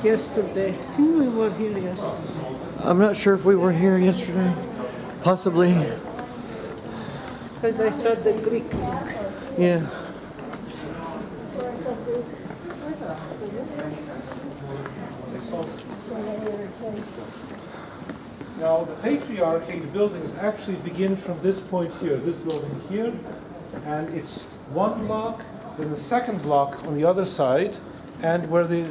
yesterday. I think we were here yesterday. I'm not sure if we were here yesterday. Possibly. Because I saw the Greek book. Yeah. Now, the Patriarchate buildings actually begin from this point here, this building here, and it's one block, then the second block on the other side, and where the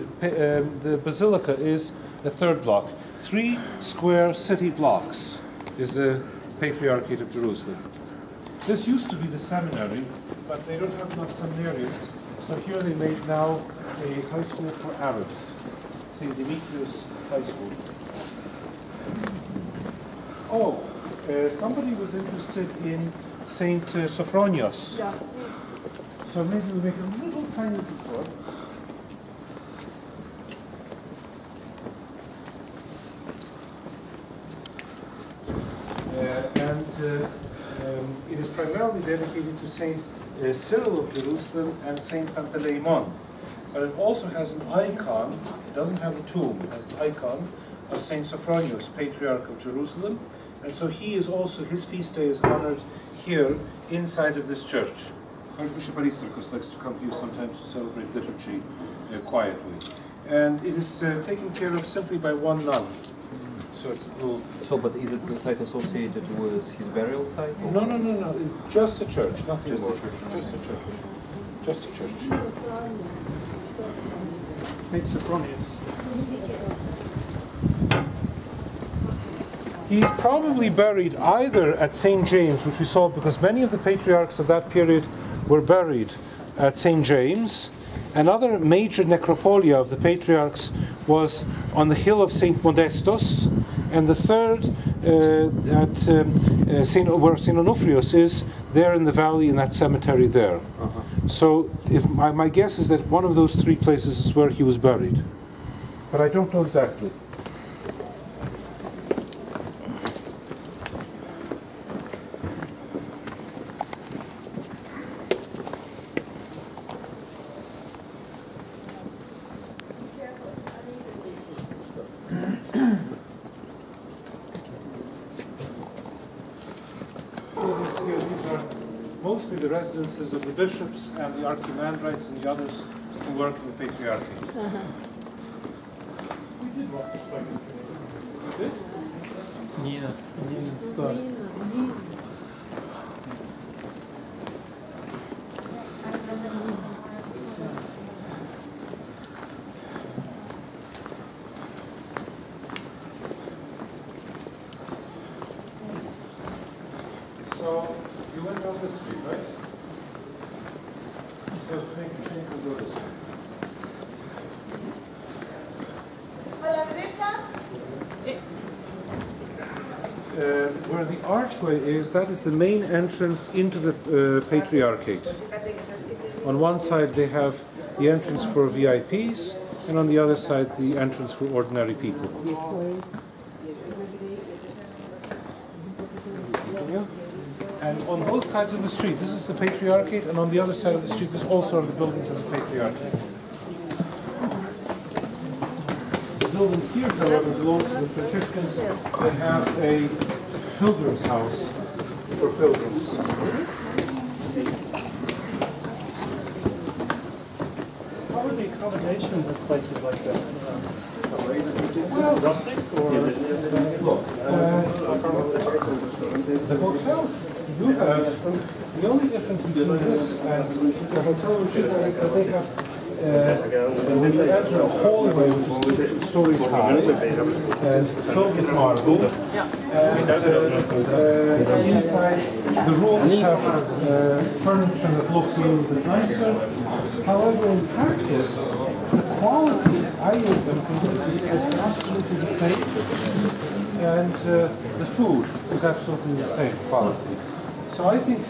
basilica is the third block. 3 square city blocks is the Patriarchate of Jerusalem. This used to be the seminary, but they don't have enough seminarians, so here they made now a high school for Arabs, St. Demetrius High School. Oh, somebody was interested in St. Sophronius. Yeah. So maybe we'll make a little tiny detour. It is primarily dedicated to St. Cyril of Jerusalem and St. Panteleimon. But it also has an icon, it doesn't have a tomb, it has an icon of St. Sophronius, Patriarch of Jerusalem. And so he is also, his feast day is honored here inside of this church. Archbishop Patriarchos likes to come here sometimes to celebrate liturgy quietly. And it is taken care of simply by one nun. So it's a little... So, but is it the site associated with his burial site? Or? No. Just a church, nothing Just more. a church. Just a church. Just a church. St. Sophronius. He's probably buried either at St. James, which we saw because many of the patriarchs of that period were buried at St. James. Another major necropolia of the patriarchs was on the hill of St. Modestus, and the third at where St. Onufrius is, there in the valley in that cemetery there. So if my guess is that one of those 3 places is where he was buried. But I don't know exactly. Mostly the residences of the bishops and the archimandrites and the others who work in the Patriarchate. We did walk this way. We did? Yeah. So you went down this street, right? So make a change and go this way. Where the archway is, that is the main entrance into the Patriarchate. On one side they have the entrance for VIPs, and on the other side the entrance for ordinary people. And on both sides of the street, this is the Patriarchate, and on the other side of the street, there's also the buildings of the Patriarchate. The building here, however, belongs to the Franciscans. They have a pilgrim's house for pilgrims. How are the accommodations at places like this? Well, Rustic or? look, the hotel you have, the only difference between this and the hotel which is that they have, when you enter a hallway which is 2 stories high and filled with marble, and inside the rooms have furniture that looks a little bit nicer. However, in practice, the quality I would is absolutely the same, and the food is absolutely the same quality. So I think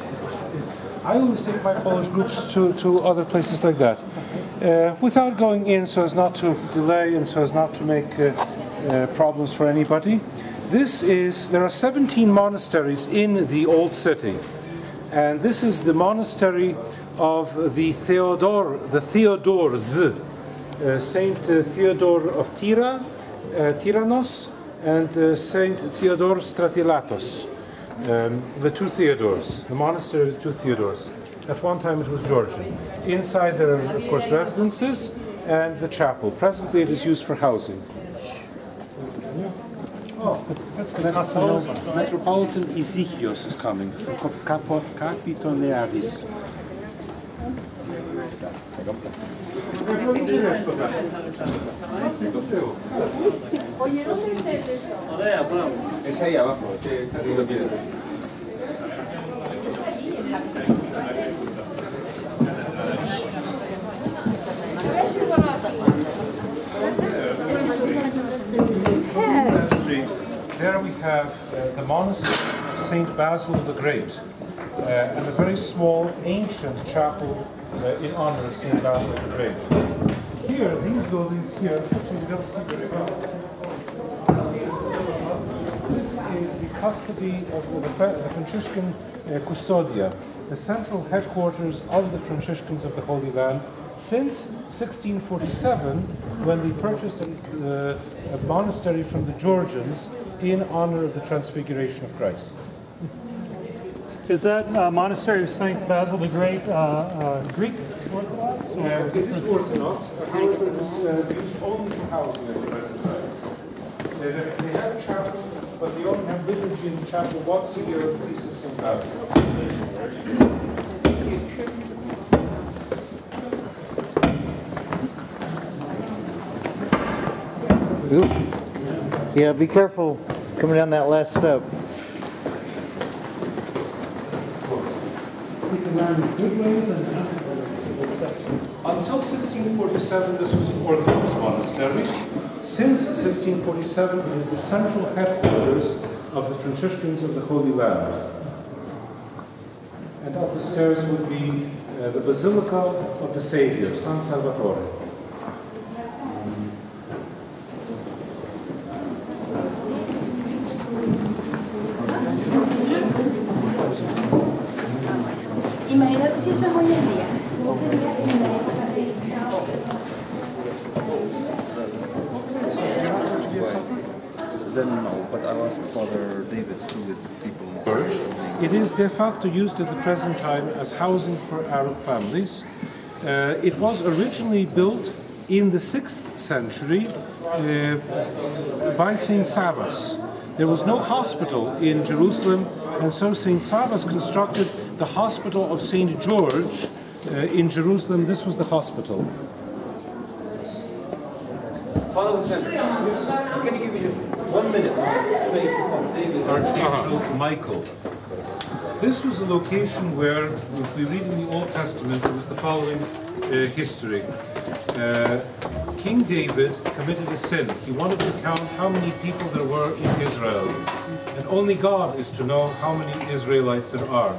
I always take my Polish groups to other places like that, without going in so as not to delay and so as not to make problems for anybody. There are 17 monasteries in the old city, and this is the monastery of the Theodores. Saint Theodore of Tyrannos, and Saint Theodore Stratilatos, the two Theodores, the monastery of the two Theodores. At one time it was Georgian. Inside there are, of course, residences and the chapel. Presently it is used for housing. That's the Metropolitan Ezechios is coming. Capitoneadis. Oye, ¿dónde es esto? Es ahí abajo, There we have the monastery of Saint Basil the Great, and a very small ancient chapel in honor of Saint Basil the Great. Here, these buildings here, unfortunately we don't see very well. This is the custody of the Franciscan Custodia, the central headquarters of the Franciscans of the Holy Land, since 1647, when they purchased a monastery from the Georgians in honor of the Transfiguration of Christ. Is that monastery of Saint Basil the Great Greek Orthodox? It is Orthodox, however, it is used only for housing at the present time. They have a chapel, but they only have liturgy in the chapel once a year at the Feast of St. Basil. Ooh. Yeah, be careful coming down that last step. Until 1647, this was an Orthodox monastery. Since 1647, it is the central headquarters of the Franciscans of the Holy Land. And up the stairs would be the Basilica of the Savior, San Salvatore. Imagínate si eso es hoy en día. Then no, but I'll ask Father David who with people. It is de facto used at the present time as housing for Arab families. It was originally built in the 6th century by Saint Savas. There was no hospital in Jerusalem, and so Saint Savas constructed the hospital of Saint George in Jerusalem. This was the hospital. Father Lieutenant, I'm going to give you just 1 minute to say Father David. Archangel Michael. This was a location where, if we read in the Old Testament, there was the following history. King David committed a sin. He wanted to count how many people there were in Israel. And only God is to know how many Israelites there are.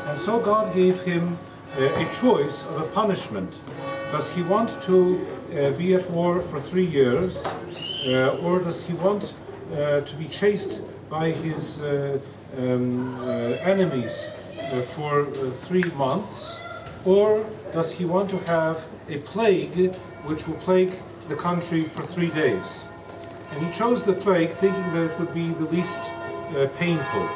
And so God gave him a choice of a punishment. Does he want to be at war for 3 years, or does he want to be chased by his enemies for 3 months, or does he want to have a plague which will plague the country for 3 days? And he chose the plague, thinking that it would be the least painful.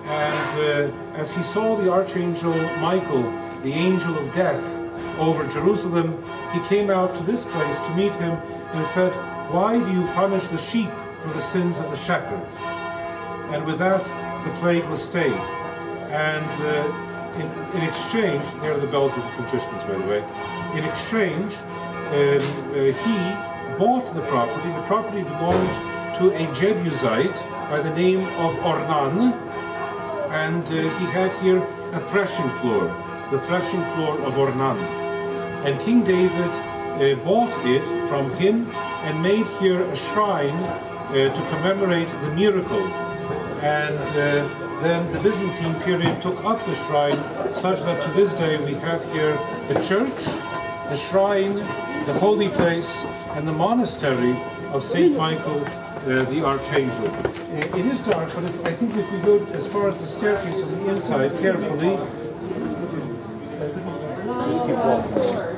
And as he saw the Archangel Michael, the angel of death, over Jerusalem, he came out to this place to meet him and said, "Why do you punish the sheep for the sins of the shepherd?" And with that, the plague was stayed. And in exchange, there are the bells of the Franciscans, by the way. In exchange, he bought the property. The property belonged to a Jebusite by the name of Ornan, and he had here a threshing floor, the threshing floor of Ornan. And King David bought it from him and made here a shrine to commemorate the miracle. And then the Byzantine period took up the shrine, such that to this day we have here the church, the shrine, the holy place, and the monastery of Saint Michael the Archangel. It is dark, but I think if we go as far as the staircase on the inside carefully, just keep walking.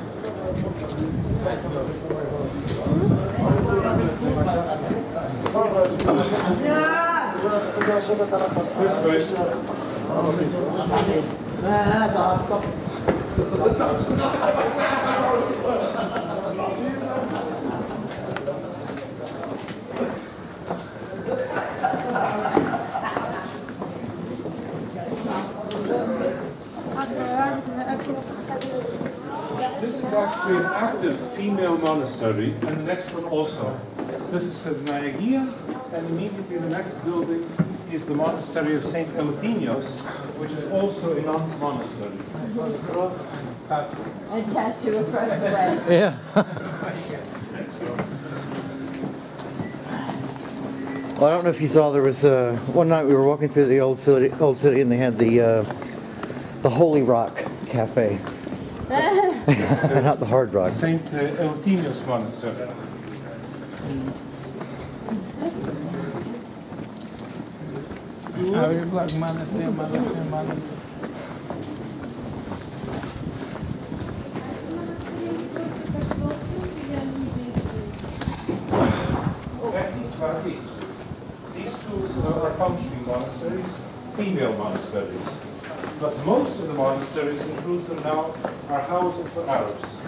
This is actually an active female monastery, and the next one also. This is Sednaegia, and immediately the next building is the monastery of Saint Eleuthenios, which is also a nun's monastery. A tattoo across the way. Yeah. Well, I don't know if you saw, there was one night we were walking through the old city, and they had the Holy Rock Cafe. Not the Hard Rock. Saint Eleuthenios Monastery. These two are functioning monasteries, female monasteries. But most of the monasteries in Jerusalem now are housing for Arabs.